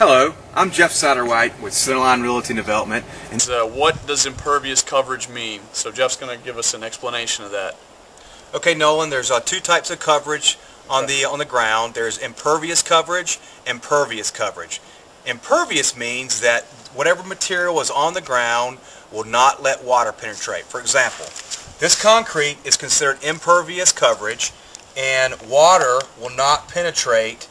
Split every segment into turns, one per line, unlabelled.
Hello, I'm Jeff Satterwhite with Centerline Realty and Development.
And what does impervious coverage mean? So Jeff's going to give us an explanation of that.
Okay, Nolan, there's two types of coverage on the ground. There's impervious coverage and pervious coverage. Impervious means that whatever material is on the ground will not let water penetrate. For example, this concrete is considered impervious coverage, and water will not penetrate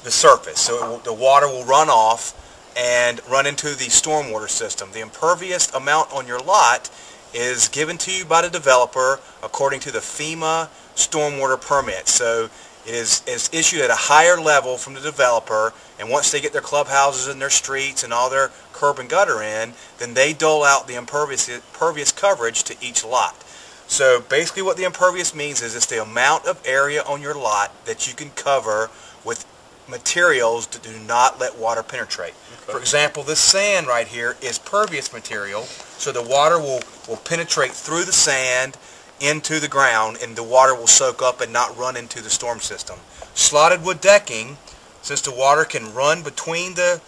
the surface. So the water will run off and run into the stormwater system. The impervious amount on your lot is given to you by the developer according to the FEMA stormwater permit. So it is issued at a higher level from the developer, and once they get their clubhouses and their streets and all their curb and gutter in, then they dole out the impervious coverage to each lot. So basically what the impervious means is it's the amount of area on your lot that you can cover with materials that do not let water penetrate. Okay. For example, this sand right here is pervious material, so the water will penetrate through the sand into the ground, and the water will soak up and not run into the storm system. Slotted wood decking, since the water can run between the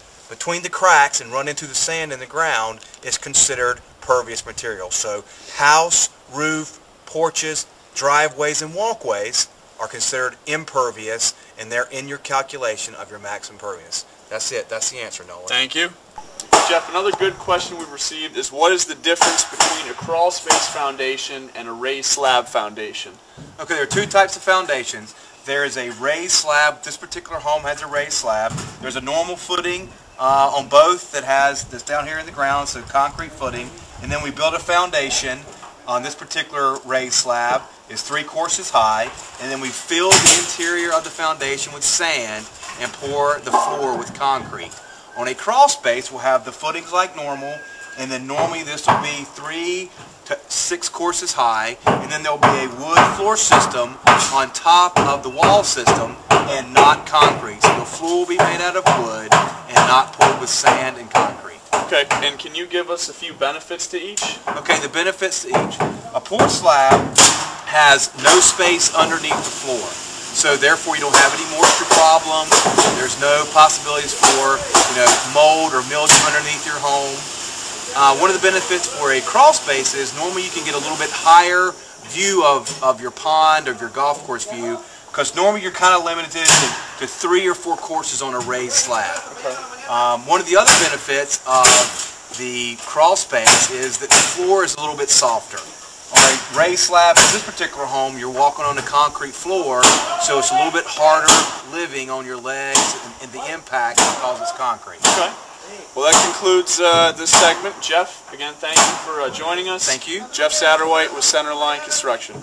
cracks and run into the sand in the ground, is considered pervious material. So house, roof, porches, driveways, and walkways are considered impervious, and they're in your calculation of your max impervious. That's it. That's the answer, Nolan.
Thank you. Jeff, another good question we've received is, what is the difference between a crawl space foundation and a raised slab foundation?
Okay, there are two types of foundations. There is a raised slab. This particular home has a raised slab. There's a normal footing on both that's down here in the ground, so concrete footing. And then we build a foundation on this particular raised slab. Is 3 courses high, and then we fill the interior of the foundation with sand and pour the floor with concrete. On a crawl space, we'll have the footings like normal, and then normally this will be 3 to 6 courses high, and then there'll be a wood floor system on top of the wall system and not concrete. So the floor will be made out of wood and not poured with sand and concrete.
Okay, and can you give us a few benefits to each?
Okay, the benefits to each. A poured slab has no space underneath the floor, so therefore you don't have any moisture problems. There's no possibilities for mold or mildew underneath your home. One of the benefits for a crawl space is normally you can get a little bit higher view of your pond or your golf course view, because normally you're kind of limited to 3 or 4 courses on a raised slab. Okay. One of the other benefits of the crawl space is that the floor is a little bit softer. On a raised slab, in this particular home, you're walking on a concrete floor, so it's a little bit harder living on your legs and the impact because it's concrete.
Okay. Well, that concludes this segment. Jeff, again, thank you for joining us.
Thank you.
Jeff Satterwhite with Centerline Construction.